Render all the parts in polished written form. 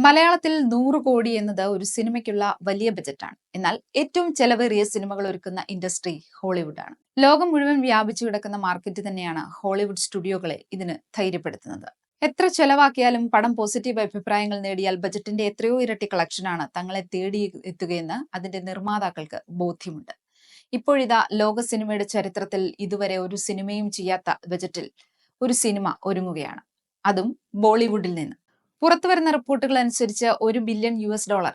മലയാളത്തിൽ 100 കോടി എന്നത് ഒരു സിനിമയ്ക്കുള്ള വലിയ ബജറ്റാണ്. എന്നാൽ ഏറ്റവും ചെലവേറിയ സിനിമകൾ ഒരുക്കുന്ന ഇൻഡസ്ട്രി ഹോളിവുഡാണ്. ലോകം മുഴുവൻ വ്യാപിച്ചു കിടക്കുന്ന മാർക്കറ്റ് തന്നെയാണ് ഹോളിവുഡ് സ്റ്റുഡിയോകളെ ഇതിന് ധൈര്യപ്പെടുത്തുന്നത്. എത്ര ചെലവാക്കിയാലും പടം പോസിറ്റീവ് അഭിപ്രായങ്ങൾ നേടിയാൽ ബജറ്റിന്റെ എത്രയോ ഇരട്ടി കളക്ഷനാണ് തങ്ങളെ തേടി എത്തുകയെന്ന് അതിന്റെ നിർമ്മാതാക്കൾക്ക് ബോധ്യമുണ്ട്. ഇപ്പോഴിതാ ലോക സിനിമയുടെ ചരിത്രത്തിൽ ഇതുവരെ ഒരു സിനിമയും ചെയ്യാത്ത ബജറ്റിൽ ഒരു സിനിമ ഒരുങ്ങുകയാണ്, അതും ബോളിവുഡിൽ നിന്ന്. പുറത്തുവരുന്ന റിപ്പോർട്ടുകൾ അനുസരിച്ച് $1 ബില്യൺ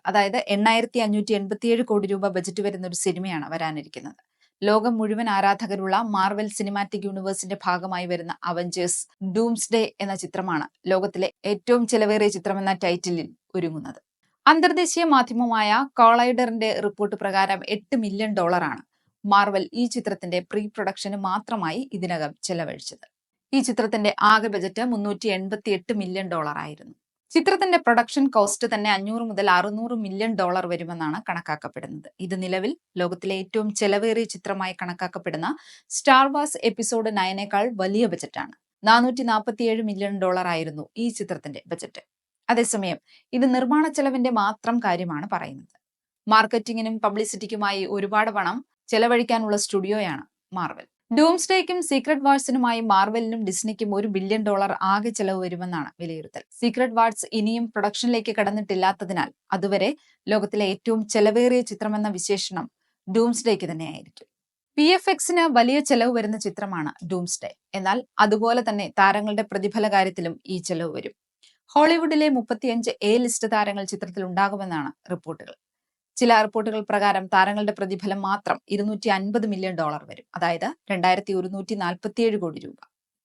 അതായത് 8587 കോടി രൂപ ബജറ്റ് വരുന്ന ഒരു സിനിമയാണ് വരാനിരിക്കുന്നത്. ലോകം മുഴുവൻ ആരാധകരുള്ള മാർവൽ സിനിമാറ്റിക് യൂണിവേഴ്സിന്റെ ഭാഗമായി വരുന്ന അവഞ്ചേഴ്സ് ഡൂംസ്ഡേ എന്ന ചിത്രമാണ് ലോകത്തിലെ ഏറ്റവും ചെലവേറിയ ചിത്രമെന്ന ടൈറ്റിലിൽ ഒരുങ്ങുന്നത്. അന്തർദേശീയ മാധ്യമമായ കോളൈഡറിന്റെ റിപ്പോർട്ട് പ്രകാരം $8 മില്യൺ ആണ് മാർവൽ ഈ ചിത്രത്തിന്റെ പ്രീ പ്രൊഡക്ഷന് മാത്രമായി ഇതിനകം ചെലവഴിച്ചത്. ഈ ചിത്രത്തിന്റെ ആകെ ബജറ്റ് $388 മില്യൺ ആയിരുന്നു. ചിത്രത്തിന്റെ പ്രൊഡക്ഷൻ കോസ്റ്റ് തന്നെ $500 മുതൽ $600 മില്യൺ വരുമെന്നാണ് കണക്കാക്കപ്പെടുന്നത്. ഇത് നിലവിൽ ലോകത്തിലെ ഏറ്റവും ചെലവേറിയ ചിത്രമായി കണക്കാക്കപ്പെടുന്ന സ്റ്റാർ വാർസ് എപ്പിസോഡ് 9 വലിയ ബജറ്റാണ്. $447 മില്യൺ ആയിരുന്നു ഈ ചിത്രത്തിന്റെ ബജറ്റ്. അതേസമയം ഇത് നിർമ്മാണ ചെലവിന്റെ മാത്രം കാര്യമാണ് പറയുന്നത്. മാർക്കറ്റിംഗിനും പബ്ലിസിറ്റിക്കുമായി ഒരുപാട് പണം ചെലവഴിക്കാനുള്ള സ്റ്റുഡിയോയാണ് മാർവൽ. ഡൂംസ്ഡേക്കും സീക്രട്ട് വാർസിനുമായി മാർവലിനും ഡിസ്നിക്കും $1 ബില്യൺ ആകെ ചെലവ് വരുമെന്നാണ് വിലയിരുത്തൽ. സീക്രട്ട് വാർസ് ഇനിയും പ്രൊഡക്ഷനിലേക്ക് കടന്നിട്ടില്ലാത്തതിനാൽ അതുവരെ ലോകത്തിലെ ഏറ്റവും ചെലവേറിയ ചിത്രമെന്ന വിശേഷണം ഡൂംസ്ഡേക്ക് തന്നെയായിരിക്കും. VFXന് വലിയ ചെലവ് വരുന്ന ചിത്രമാണ് ഡൂംസ്ഡേ. എന്നാൽ അതുപോലെ തന്നെ താരങ്ങളുടെ പ്രതിഫല കാര്യത്തിലും ഈ ചെലവ് വരും. ഹോളിവുഡിലെ 35 ലിസ്റ്റ് താരങ്ങൾ ചിത്രത്തിൽ ഉണ്ടാകുമെന്നാണ് റിപ്പോർട്ടുകൾ. ചില റിപ്പോർട്ടുകൾ പ്രകാരം താരങ്ങളുടെ പ്രതിഫലം മാത്രം $250 മില്യൺ വരും, അതായത് 2147 കോടി രൂപ.